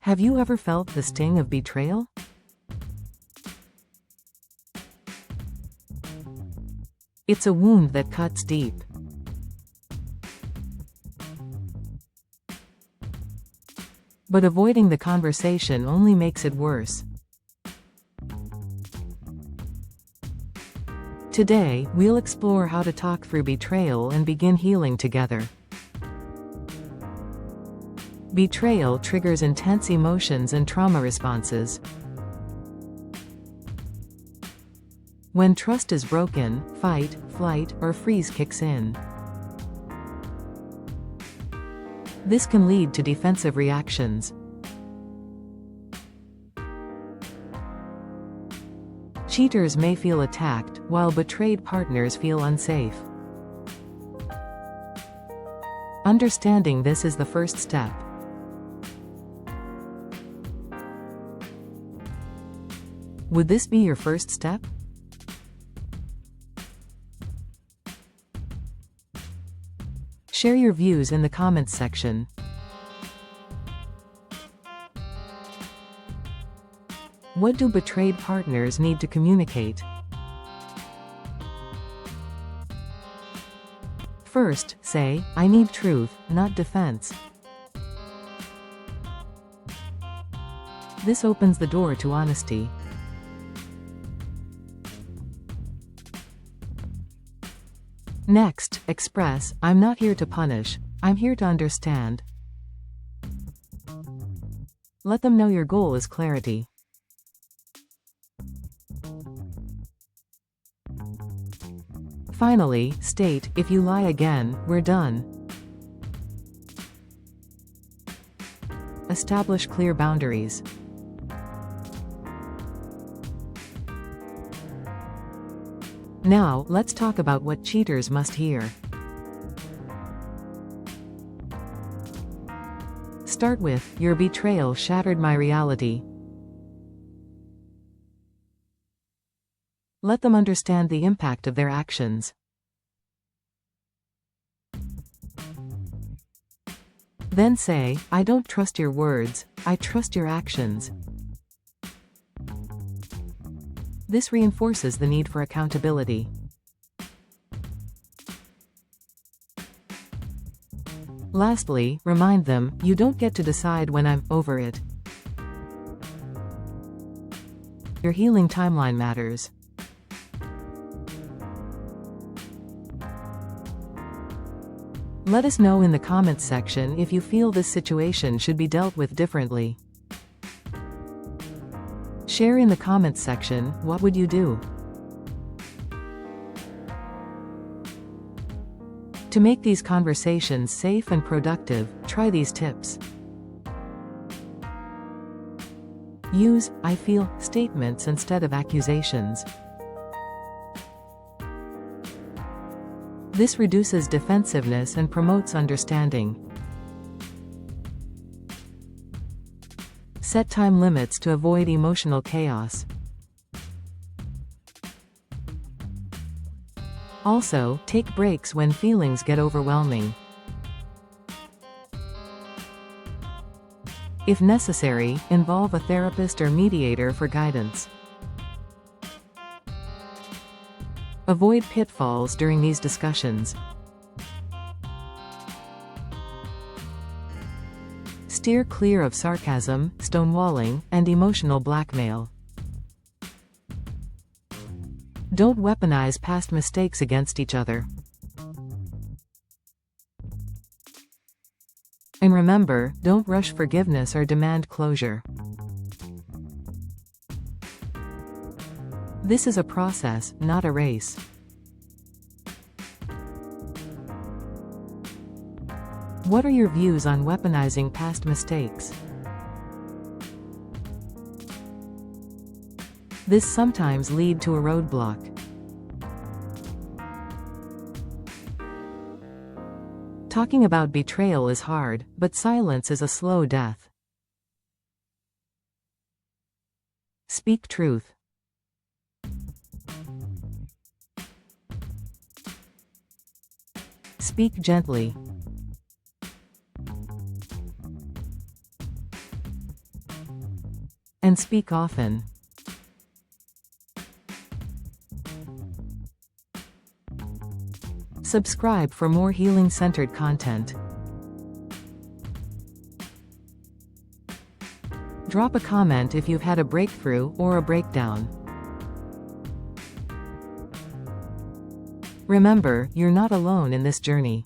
Have you ever felt the sting of betrayal? It's a wound that cuts deep. But avoiding the conversation only makes it worse. Today, we'll explore how to talk through betrayal and begin healing together. Betrayal triggers intense emotions and trauma responses. When trust is broken, fight, flight, or freeze kicks in. This can lead to defensive reactions. Cheaters may feel attacked, while betrayed partners feel unsafe. Understanding this is the first step. Would this be your first step? Share your views in the comments section. What do betrayed partners need to communicate? First, say, "I need truth, not defense." This opens the door to honesty. Next, express, "I'm not here to punish, I'm here to understand." Let them know your goal is clarity. Finally, state, "If you lie again, we're done." Establish clear boundaries. Now, let's talk about what cheaters must hear. Start with, "Your betrayal shattered my reality." Let them understand the impact of their actions. Then say, "I don't trust your words, I trust your actions." This reinforces the need for accountability. Lastly, remind them, "You don't get to decide when I'm over it." Your healing timeline matters. Let us know in the comments section if you feel this situation should be dealt with differently. Share in the comments section, what would you do? To make these conversations safe and productive, try these tips. Use "I feel" statements instead of accusations. This reduces defensiveness and promotes understanding. Set time limits to avoid emotional chaos. Also, take breaks when feelings get overwhelming. If necessary, involve a therapist or mediator for guidance. Avoid pitfalls during these discussions. Steer clear of sarcasm, stonewalling, and emotional blackmail. Don't weaponize past mistakes against each other. And remember, don't rush forgiveness or demand closure. This is a process, not a race. What are your views on weaponizing past mistakes? This sometimes leads to a roadblock. Talking about betrayal is hard, but silence is a slow death. Speak truth. Speak gently. and speak often. Subscribe for more healing-centered content. Drop a comment if you've had a breakthrough or a breakdown. Remember, you're not alone in this journey.